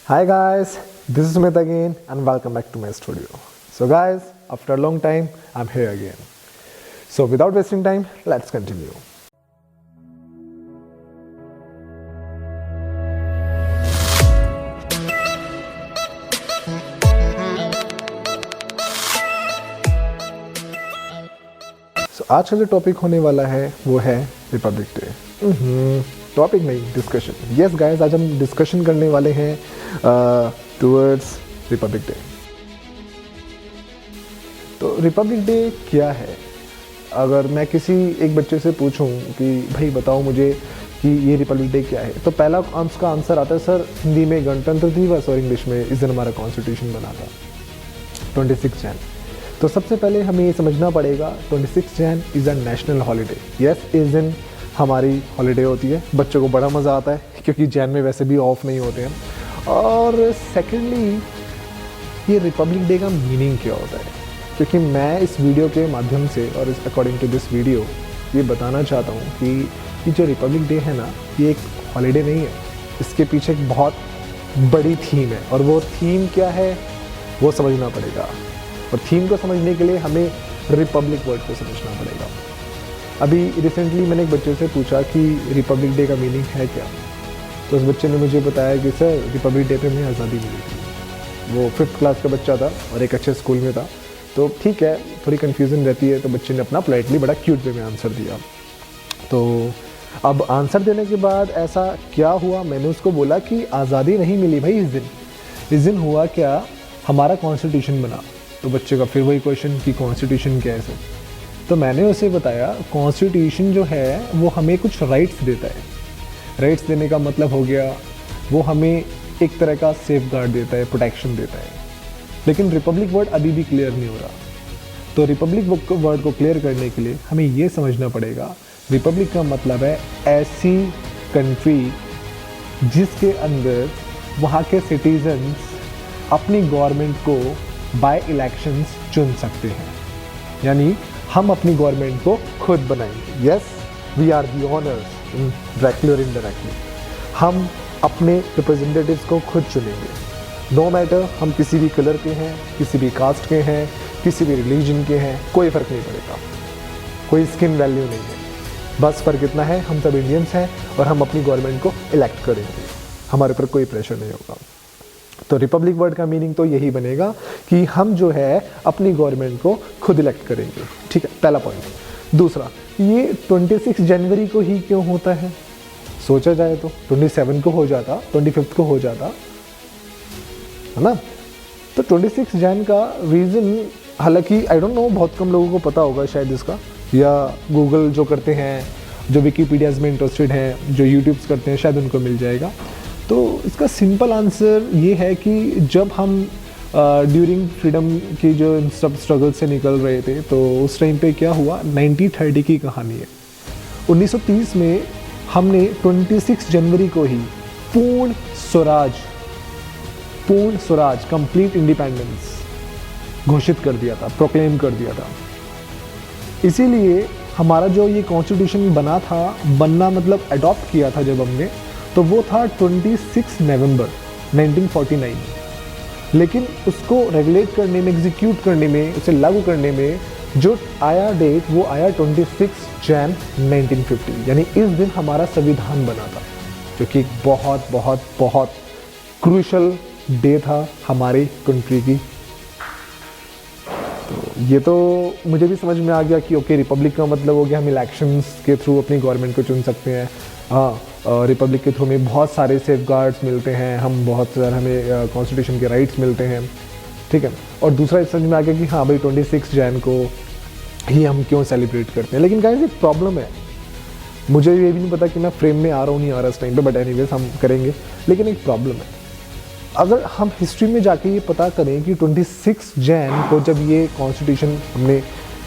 Hi guys, this is Smith again and welcome back to my studio. So guys, after a long time, I'm here again. So without wasting time, let's continue. So आज का जो topic होने वाला है वो है Republic day. Topic नहीं, discussion. Yes guys, आज हम डिस्कशन करने वाले हैं टुवर्ड्स रिपब्लिक डे। तो रिपब्लिक डे क्या है? अगर मैं किसी एक बच्चे से पूछूं कि भाई बताओ मुझे कि ये रिपब्लिक डे क्या है, तो पहला उसका आंसर आता है सर हिंदी में गणतंत्र दिवस और इंग्लिश में इस दिन हमारा कॉन्स्टिट्यूशन बना था 26 जैन। तो सबसे पहले हमें ये समझना पड़ेगा 26 Jain is a national holiday. Yes, इस दिन हमारी हॉलीडे होती है, बच्चों को बड़ा मज़ा आता है क्योंकि जैन में वैसे भी ऑफ नहीं होते हैं। और सेकेंडली, ये रिपब्लिक डे का मीनिंग क्या होता है? क्योंकि मैं इस वीडियो के माध्यम से और इस अकॉर्डिंग टू दिस वीडियो ये बताना चाहता हूँ कि ये जो रिपब्लिक डे है ना, ये एक हॉलीडे नहीं है, इसके पीछे एक बहुत बड़ी थीम है। और वो थीम क्या है वो समझना पड़ेगा। और थीम को समझने के लिए हमें रिपब्लिक वर्ड को समझना पड़ेगा। अभी रिसेंटली मैंने एक बच्चे से पूछा कि रिपब्लिक डे का मीनिंग है क्या, तो उस बच्चे ने मुझे बताया कि सर रिपब्लिक डे पे हमें आज़ादी मिली थी। वो 5th क्लास का बच्चा था और एक अच्छे स्कूल में था। तो ठीक है, थोड़ी कन्फ्यूज़न रहती है, तो बच्चे ने अपना पोलाइटली बड़ा क्यूट वे में आंसर दिया। तो अब आंसर देने के बाद ऐसा क्या हुआ, मैंने उसको बोला कि आज़ादी नहीं मिली भाई इस दिन हुआ क्या, हमारा कॉन्स्टिट्यूशन बना। तो बच्चे का फिर वही क्वेश्चन कि कॉन्स्टिट्यूशन क्या है सर? तो मैंने उसे बताया कॉन्स्टिट्यूशन जो है वो हमें कुछ राइट्स देता है। राइट्स देने का मतलब हो गया वो हमें एक तरह का सेफ गार्ड देता है, प्रोटेक्शन देता है। लेकिन रिपब्लिक वर्ड अभी भी क्लियर नहीं हो रहा। तो रिपब्लिक वर्ड को क्लियर करने के लिए हमें ये समझना पड़ेगा, रिपब्लिक का मतलब है ऐसी कंट्री जिसके अंदर वहाँ के सिटीजन्स अपनी गवर्नमेंट को बाय इलेक्शंस चुन सकते हैं। यानी हम अपनी गवर्नमेंट को खुद बनाएंगे। Yes, we are the owners in directly और इनडायरेक्टली। हम अपने रिप्रेजेंटेटिव्स को खुद चुनेंगे। नो मैटर हम किसी भी कलर के हैं, किसी भी कास्ट के हैं, किसी भी रिलीजन के हैं, कोई फ़र्क नहीं पड़ेगा। कोई स्किन वैल्यू नहीं है। बस फ़र्क इतना है, हम सब इंडियंस हैं और हम अपनी गवर्नमेंट को इलेक्ट करेंगे। हमारे ऊपर कोई प्रेशर नहीं होगा। तो रिपब्लिक वर्ड का मीनिंग तो यही बनेगा कि हम जो है अपनी गवर्नमेंट को खुद इलेक्ट करेंगे। ठीक है, पहला पॉइंट। दूसरा, ये 26 जनवरी को ही क्यों होता है? सोचा जाए तो 27 को हो जाता, 25 को हो जाता, है ना? तो 26 जैन का रीज़न, हालांकि आई डोंट नो, बहुत कम लोगों को पता होगा शायद इसका, या गूगल जो करते हैं, जो विकीपीडियाज़ में इंटरेस्टेड हैं, जो यूट्यूब्स करते हैं, शायद उनको मिल जाएगा। तो इसका सिंपल आंसर ये है कि जब हम ड्यूरिंग फ्रीडम की जो सब स्ट्रगल से निकल रहे थे, तो उस टाइम पे क्या हुआ, 1930 की कहानी है। 1930 में हमने 26 जनवरी को ही पूर्ण स्वराज कंप्लीट इंडिपेंडेंस घोषित कर दिया था, प्रोक्लेम कर दिया था। इसीलिए हमारा जो ये कॉन्स्टिट्यूशन बनना मतलब अडॉप्ट किया था जब हमने, तो वो था 26 नवंबर 1949। लेकिन उसको रेगुलेट करने में, एग्जीक्यूट करने में, उसे लागू करने में जो आया डेट, वो आया 26 जैन 1950। यानी इस दिन हमारा संविधान बना था, जो कि बहुत बहुत बहुत क्रूशल डे था हमारी कंट्री की। तो ये तो मुझे भी समझ में आ गया कि ओके, रिपब्लिक का मतलब हो गया हम इलेक्शंस के थ्रू अपनी गवर्नमेंट को चुन सकते हैं। हाँ, रिपब्लिक के थ्रू हमें बहुत सारे सेफ गार्ड्स मिलते हैं, हम बहुत सारे हमें कॉन्स्टिट्यूशन के राइट्स मिलते हैं। ठीक है। और दूसरा समझ में आ गया कि हाँ भाई 26 जैन को ही हम क्यों सेलिब्रेट करते हैं। लेकिन गाइस एक प्रॉब्लम है, मुझे ये भी नहीं पता कि मैं फ्रेम में आ रहा हूँ नहीं आ रहा इस टाइम पे, बट एनीवेज हम करेंगे। लेकिन एक प्रॉब्लम है, अगर हम हिस्ट्री में जाके ये पता करें कि 26 जैन को जब ये कॉन्स्टिट्यूशन हमने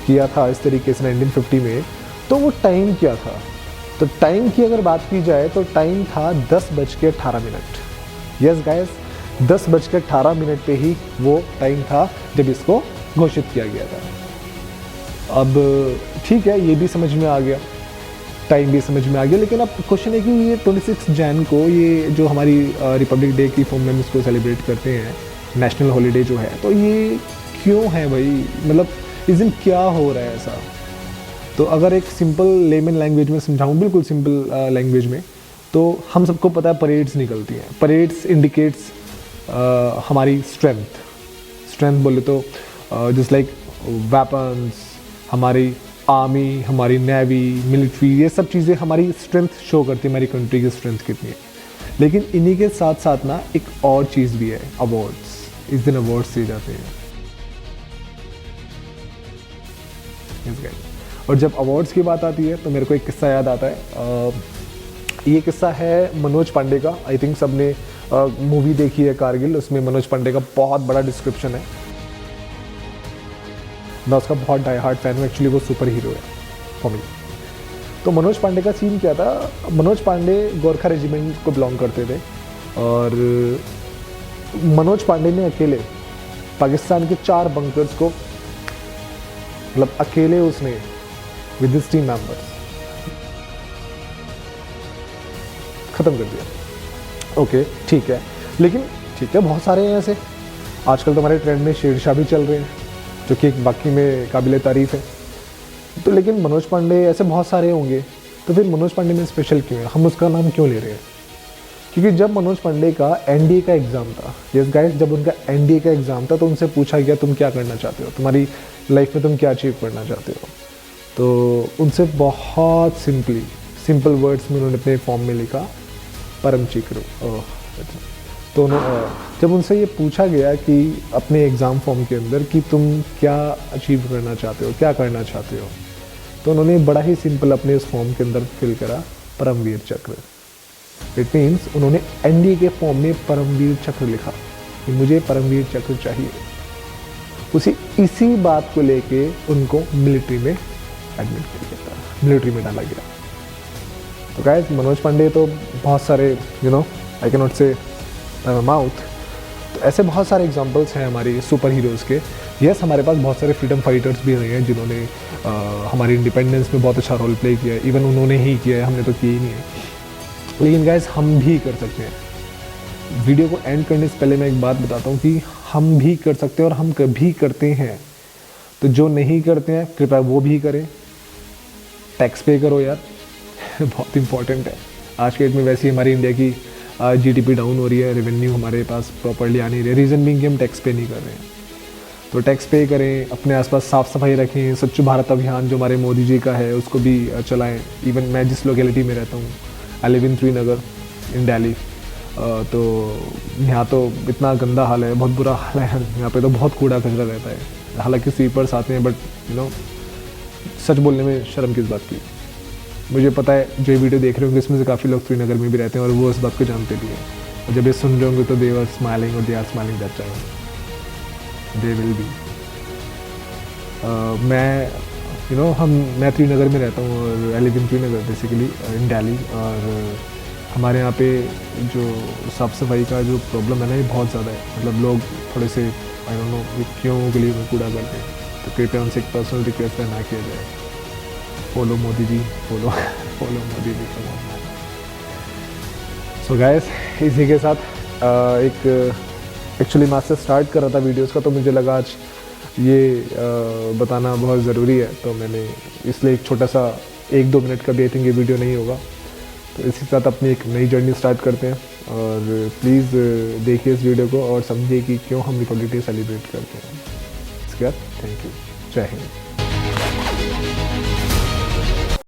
किया था इस तरीके से 1950 में, तो वो टाइम क्या था? तो टाइम की अगर बात की जाए तो टाइम था 10:18। यस गाइस, 10:18 पे ही वो टाइम था जब इसको घोषित किया गया था। अब ठीक है, ये भी समझ में आ गया टाइम भी समझ में आ गया। लेकिन अब क्वेश्चन है कि ये 26 जैन को, ये जो हमारी रिपब्लिक डे की फॉर्म में हम इसको सेलिब्रेट करते हैं, नेशनल हॉलीडे जो है, तो ये क्यों है भाई? मतलब इस दिन क्या हो रहा है ऐसा? तो अगर एक सिंपल लेमन लैंग्वेज में समझाऊँ, बिल्कुल सिंपल लैंग्वेज में, तो हम सबको पता है परेड्स निकलती हैं। परेड्स इंडिकेट्स हमारी स्ट्रेंथ बोले तो जस्ट लाइक वेपन्स, हमारी आर्मी, हमारी नेवी, मिलिट्री, ये सब चीज़ें हमारी स्ट्रेंथ शो करती है, हमारी कंट्री की स्ट्रेंथ कितनी है। लेकिन इन्हीं के साथ साथ ना एक और चीज़ भी है, अवार्ड्स। इस दिन अवार्ड्स दिए जाते हैं। और जब अवार्ड्स की बात आती है तो मेरे को एक किस्सा याद आता है। ये किस्सा है मनोज पांडे का। आई थिंक सबने मूवी देखी है कारगिल, उसमें मनोज पांडे का बहुत बड़ा डिस्क्रिप्शन है। मैं उसका बहुत डाई हार्ड फैन हूँ, एक्चुअली वो सुपर हीरो है फॉर मी। तो मनोज पांडे का सीन क्या था? मनोज पांडे गोरखा रेजिमेंट को बिलोंग करते थे और मनोज पांडे ने अकेले पाकिस्तान के 4 बंकर्स को, मतलब अकेले उसने विद हिज टीम मेंबर्स खत्म कर दिया। ओके ठीक है, लेकिन ठीक है, बहुत सारे हैं ऐसे। आजकल तो हमारे ट्रेंड में शेरशाह भी चल रहे हैं, जो कि एक बाकी में काबिल तारीफ़ है। तो लेकिन मनोज पांडे ऐसे बहुत सारे होंगे, तो फिर मनोज पांडे में स्पेशल क्यों है? हम उसका नाम क्यों ले रहे हैं? क्योंकि जब मनोज पांडे का एनडीए का एग्ज़ाम था, यस गाइस, जब उनका एनडीए का एग्ज़ाम था, तो उनसे पूछा गया तुम क्या करना चाहते हो, तुम्हारी लाइफ में तुम क्या अचीव करना चाहते हो। तो उनसे बहुत सिंपल वर्ड्स में उन्होंने अपने फॉर्म में लिखा, परम चिकरू। तो जब उनसे ये पूछा गया कि अपने एग्ज़ाम फॉर्म के अंदर कि तुम क्या अचीव करना चाहते हो, क्या करना चाहते हो, तो उन्होंने बड़ा ही सिंपल अपने उस फॉर्म के अंदर फिल करा, परमवीर चक्र। इट मीन्स उन्होंने एनडीए के फॉर्म में परमवीर चक्र लिखा कि मुझे परमवीर चक्र चाहिए। इसी बात को लेके उनको मिलिट्री में एडमिट किया गया था, मिलिट्री में डाला गया। तो गाइस, मनोज पांडे तो बहुत सारे आई कैन नॉट से माउथ, तो ऐसे बहुत सारे एग्जांपल्स हैं हमारी सुपर हीरोज़ के। यस, हमारे पास बहुत सारे फ्रीडम फाइटर्स भी रहे हैं जिन्होंने हमारी इंडिपेंडेंस में बहुत अच्छा रोल प्ले किया है। इवन उन्होंने ही किया है, हमने तो किया ही नहीं है। लेकिन गाइस, हम भी कर सकते हैं। वीडियो को एंड करने से पहले मैं एक बात बताता हूँ कि हम भी कर सकते हैं और हम कभी करते हैं। तो जो नहीं करते हैं कृपया वो भी करें। टैक्स पे करो यार बहुत इंपॉर्टेंट है आज के डेट में। वैसे ही हमारी इंडिया की जीडीपी डाउन हो रही है, रेवेन्यू हमारे पास प्रॉपर्ली आ नहीं रही है। रीज़न बीइंग कि हम टैक्स पे नहीं कर रहे हैं। तो टैक्स पे करें, अपने आसपास साफ़ सफाई रखें, स्वच्छ भारत अभियान जो हमारे मोदी जी का है उसको भी चलाएं। इवन मैं जिस लोकेलिटी में रहता हूँ, आई लिव इन श्रीनगर इन दिल्ली, तो यहाँ तो इतना गंदा हाल है, बहुत बुरा हाल है। यहाँ पे तो बहुत कूड़ा कचरा रहता है। हालांकि स्वीपर्स आते हैं, बट सच बोलने में शर्म किस बात की। मुझे पता है जो ये वीडियो देख रहे होंगे इसमें से काफ़ी लोग श्रीनगर में भी रहते हैं और वो इस बात को जानते भी हैं। और जब ये सुन रहे होंगे तो दे आर स्माइलिंग और they are smiling that time they will be. मैं श्रीनगर में रहता हूँ और I live in Srinagar basically in Delhi. और हमारे यहाँ पे जो साफ़ सफाई का जो प्रॉब्लम है ना, ये बहुत ज़्यादा है। मतलब लोग थोड़े से आई डोंट नो क्यों गली में कूड़ा करते हैं। तो कृपया उनसे एक पर्सनल रिक्वेस्ट है ना किया जाए। Follow Modi ji, follow Modi ji. So guys, इसी के साथ एक एक्चुअली मैं से स्टार्ट कर रहा था वीडियोस का, तो मुझे लगा आज ये बताना बहुत ज़रूरी है। तो मैंने इसलिए एक छोटा सा 1-2 मिनट का भी आई थिंक ये वीडियो नहीं होगा। तो इसी के साथ अपनी एक नई जर्नी स्टार्ट करते हैं। और प्लीज़ देखिए इस वीडियो को और समझिए कि क्यों हम रिपब्लिक डे सेलिब्रेट करते हैं। इसके बाद थैंक यू, जय हिंद।